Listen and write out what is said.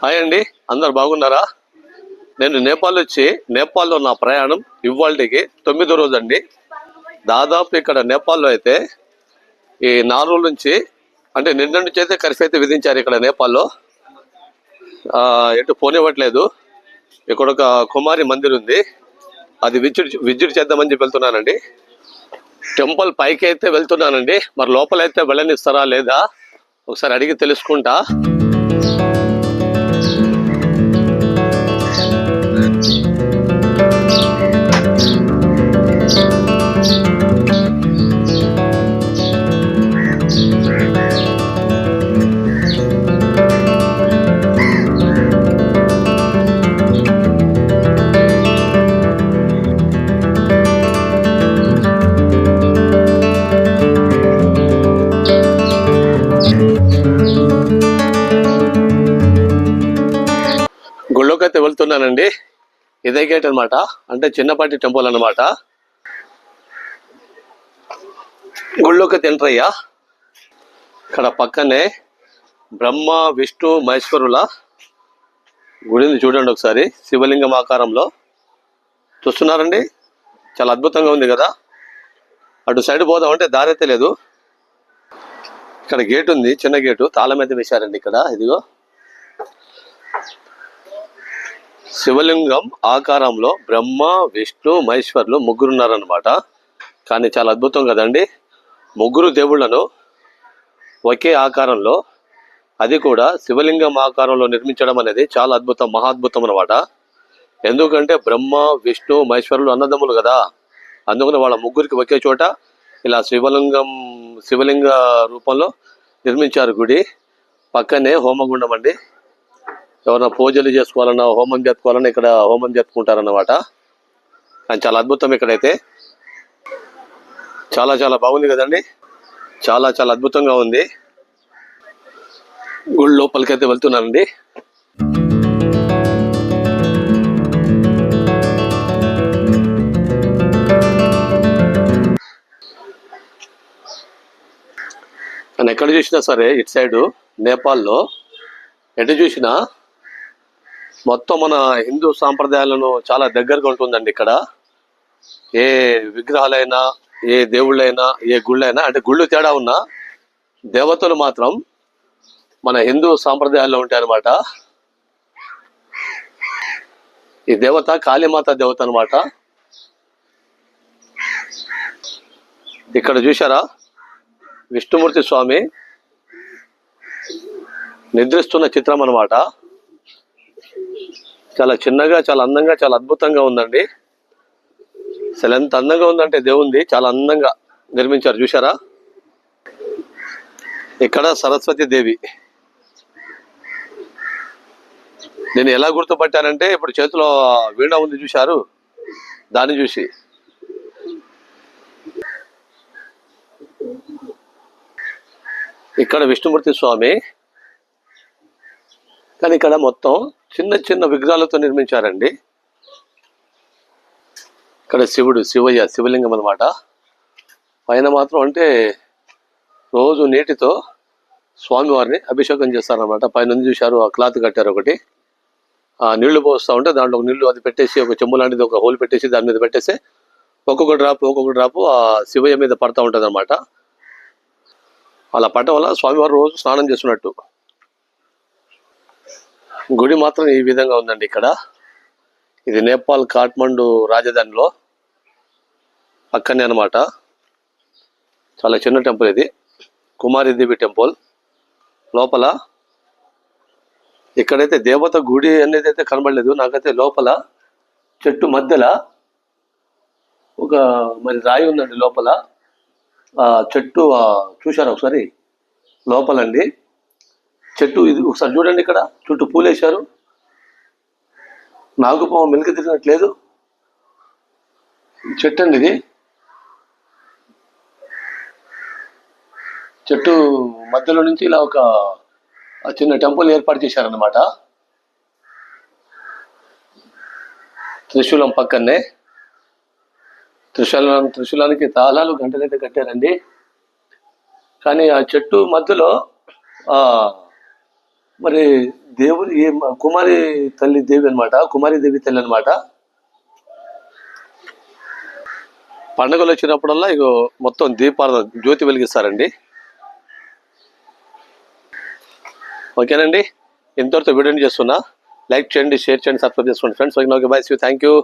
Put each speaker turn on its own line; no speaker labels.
Hi అండి, అందరు బాగున్నారా? నేను నేపాల్ వచ్చి నేపాల్లో నా ప్రయాణం ఇవాళకి 9వ రోజు అండి. దాదాపు ఇక్కడ నేపాల్లో అయితే ఈ 4 రోజుల నుంచి అంటే నిన్న నుంచి అయితే కర్ఫ్యూ అయితే విధించారు ఇక్కడ నేపాల్లో. ఎటు పోనివ్వట్లేదు. ఇక్కడ ఒక కుమారి మందిర్ ఉంది, అది విజిట్ చేద్దామని చెప్పి వెళ్తున్నానండి. టెంపుల్ పైకి అయితే వెళ్తున్నానండి, మరి లోపలైతే వెళ్ళనిస్తారా లేదా ఒకసారి అడిగి తెలుసుకుంటా. గుళ్ళోకి అయితే వెళ్తున్నానండి. ఇదే గేట్ అనమాట, అంటే చిన్నపాటి టెంపుల్ అనమాట. గుళ్ళోకి అయితే ఎంటర్ అయ్యా. ఇక్కడ పక్కనే బ్రహ్మ విష్ణు మహేశ్వరుల గుడిని చూడండి ఒకసారి, శివలింగం ఆకారంలో చూస్తున్నారండి. చాలా అద్భుతంగా ఉంది కదా. అటు సైడ్ పోదామంటే దారి అయితే లేదు. ఇక్కడ గేట్ ఉంది, చిన్న గేటు, తాళం అయితే వేశారండి ఇక్కడ. ఇదిగో శివలింగం ఆకారంలో బ్రహ్మ విష్ణు మహేశ్వరులు ముగ్గురున్నారనమాట. కానీ చాలా అద్భుతం కదండి, ముగ్గురు దేవుళ్లను ఒకే ఆకారంలో, అది కూడా శివలింగం ఆకారంలో నిర్మించడం అనేది చాలా అద్భుతం, మహాద్భుతం అనమాట. ఎందుకంటే బ్రహ్మ విష్ణు మహేశ్వరులు అన్నదమ్ములు కదా, అందుకని వాళ్ళ ముగ్గురికి ఒకే చోట ఇలా శివలింగ రూపంలో నిర్మించారు గుడి. పక్కనే హోమగుండం అండి. ఎవరైనా పూజలు చేసుకోవాలన్నా, హోమం జరుపుకోవాలన్నా ఇక్కడ హోమం జరుపుకుంటారన్నమాట. కానీ చాలా అద్భుతం ఇక్కడైతే. చాలా చాలా బాగుంది కదండి, చాలా చాలా అద్భుతంగా ఉంది. గుడి లోపలికైతే వెళ్తున్నానండి. కానీ ఎక్కడ చూసినా సరే ఇటు సైడు నేపాల్లో ఎటు చూసినా మొత్తం మన హిందూ సాంప్రదాయాలను చాలా దగ్గరగా ఉంటుందండి ఇక్కడ. ఏ విగ్రహాలైనా, ఏ దేవుళ్ళైనా, ఏ గుళ్ళైనా, అంటే గుళ్ళు తేడా ఉన్నా దేవతలు మాత్రం మన హిందూ సాంప్రదాయాల్లో ఉంటాయన్నమాట. ఈ దేవత కాళీమాత దేవత అనమాట. ఇక్కడ చూసారా, విష్ణుమూర్తి స్వామి నిద్రిస్తున్న చిత్రం అనమాట. చాలా చిన్నగా, చాలా అందంగా, చాలా అద్భుతంగా ఉందండి. అసలు ఎంత అందంగా ఉందంటే దేవుంది చాలా అందంగా నిర్మించారు. చూసారా, ఇక్కడ సరస్వతి దేవి. నేను ఎలా గుర్తుపట్టానంటే ఇప్పుడు చేతిలో వీణ ఉంది చూశారు, దాన్ని చూసి. ఇక్కడ విష్ణుమూర్తి స్వామి, కానీ ఇక్కడ మొత్తం చిన్న చిన్న విగ్రహాలతో నిర్మించారండి. ఇక్కడ శివలింగం అనమాట. పైన మాత్రం అంటే రోజు నీటితో స్వామివారిని అభిషేకం చేస్తారనమాట. పైన చూశారు, ఆ క్లాత్ కట్టారు ఒకటి, ఆ నీళ్లు పోస్తూ ఉంటే దాంట్లో నీళ్లు అది పెట్టేసి, ఒక చెంబు లాంటిది ఒక హోల్ పెట్టేసి దాని మీద పెట్టేసి ఒక్కొక్క డ్రాపు ఆ శివయ్య మీద పడతా ఉంటుంది అనమాట. అలా పడటం వల్ల స్వామివారు రోజు స్నానం చేస్తున్నట్టు. గుడి మాత్రం ఈ విధంగా ఉందండి ఇక్కడ. ఇది నేపాల్ కాఠ్మండు రాజధానిలో పక్కనే అనమాట. చాలా చిన్న టెంపుల్ ఇది, కుమారీదేవి టెంపుల్. లోపల ఇక్కడైతే దేవత గుడి అనేది అయితే కనబడలేదు నాకైతే. లోపల చెట్టు మధ్యలో ఒక మరి రాయి ఉందండి లోపల. ఆ చెట్టు చూశారు ఒకసారి లోపలండి, చెట్టు ఇది ఒకసారి చూడండి. ఇక్కడ చుట్టూ పూలేశారు, నాగుపాము మెలికి తిరిగినట్లేదు. చెట్టు అండి ఇది. చెట్టు మధ్యలో నుంచి ఇలా ఒక చిన్న టెంపుల్ ఏర్పాటు చేశారనమాట. త్రిశూలం పక్కనే, త్రిశూలానికి తాళాలు గంటలైతే కట్టారండి. కానీ ఆ చెట్టు మధ్యలో మరి దేవుడు కుమారి తల్లి దేవి అనమాట, కుమారి దేవి తల్లి అనమాట. పండుగలు వచ్చినప్పుడల్లా ఇగో మొత్తం దీపారాధన జ్యోతి వెలిగిస్తారండి. ఓకేనండి, ఇంతవరకు వీడియోని చేస్తున్నా. లైక్ చేయండి, షేర్ చేయండి, సబ్స్క్రైబ్ చేసుకోండి friends. Okay, bye, thank you.